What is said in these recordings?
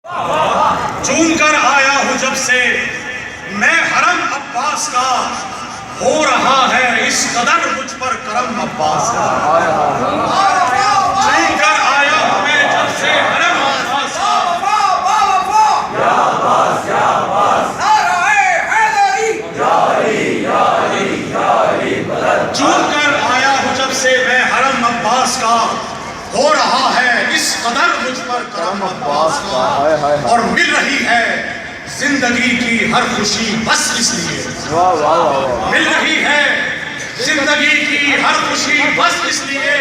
چون کر آیا ہوں جب سے میں حرم عباس کا، ہو رہا ہے اس قدر مجھ پر کرم عباس کا۔ چون کر آیا ہوں میں جب سے حرم عباس کا، چون کر آیا ہوں جب سے میں حرم عباس کا، ہو رہا ہے اس قدر مجھ پر کرم عباس کا، اور مل رہی ہے زندگی کی ہر خوشی بس اس لیے، مل رہی ہے زندگی کی ہر خوشی بس اس لیے،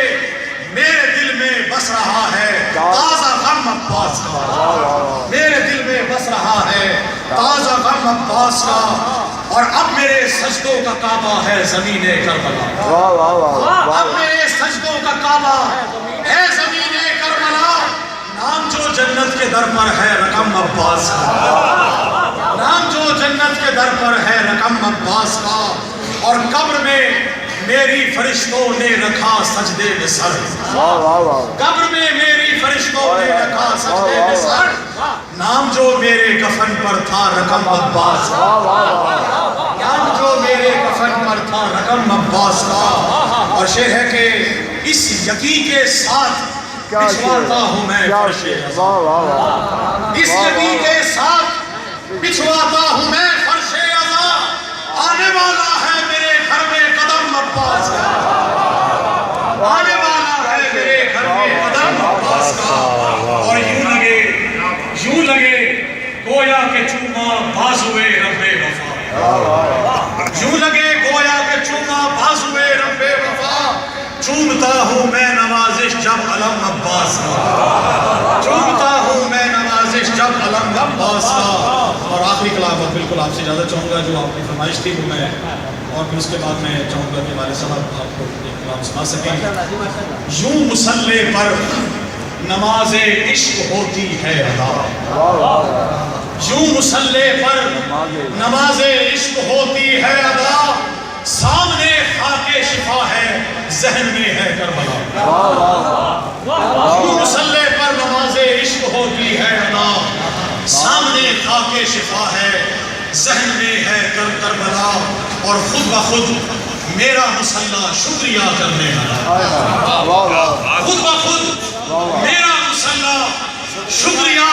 میرے دل میں بس رہا ہے تازہ غم عباس کا، میرے دل میں بس رہا ہے تازہ غم عباس کا، اور اب میرے سجدوں کا کعبہ ہے زمین کربلا، اب میرے سجدوں کا کعبہ ہے زمین کربلا، نام جو جنت کے در پر ہے رقم عباس کا، نام جو جنت کے در پر ہے رقم عباس کا، اور قبر میں میری فرشتوں نے رکھا سجدے میں سر، قبر میں میری فرشتوں نے رکھا سجدے میں سر، نام جو میرے کفن پر تھا رقم عباس کا، نام جو میرے کفن پر تھا رقم عباس کا، اور شعر ہے کہ اس یقین کے ساتھ بچھواتا ہوں میں فرش ازا، اس یقین کے ساتھ بچھواتا ہوں میں فرش ازا، آنے والا ہے میرے گھر میں قدم عباس کا، آنے والا ہے میرے گھر میں قدم عباس کا، اور یوں لگے گویا کہ چوما بازوئے رب وفا، یوں لگے گویا کہ چوما بازوئے رب وفا، چومتا ہوں میں نوازش جب علم عباس کا، چومتا ہوں میں نوازش جب علم عباس کا، اور آخری کلام بالکل آپ سے اجازت چاہوں گا، جو آپ کی فرمائش تھی وہ میں، اور پھر اس کے بعد میں چاہوں گا کہ والد صاحب آپ کو ایک کلام سنا سکیں۔ یوں مصلی پر نماز عشق ہوتی ہے ادا، یوں مصلی پر نماز عشق ہوتی ہے ادا، سامنے خاک شفا ہے ذہن میں ہے کربلا، یوں مصلی پر نماز عشق ہوتی ہے ادا، سامنے خاک شفا ہے ذہن میں ہے کربلا، اور خود بخود میرا مصلی شکریہ کرنے لگا، خود بخود میرا مصلی شکریہ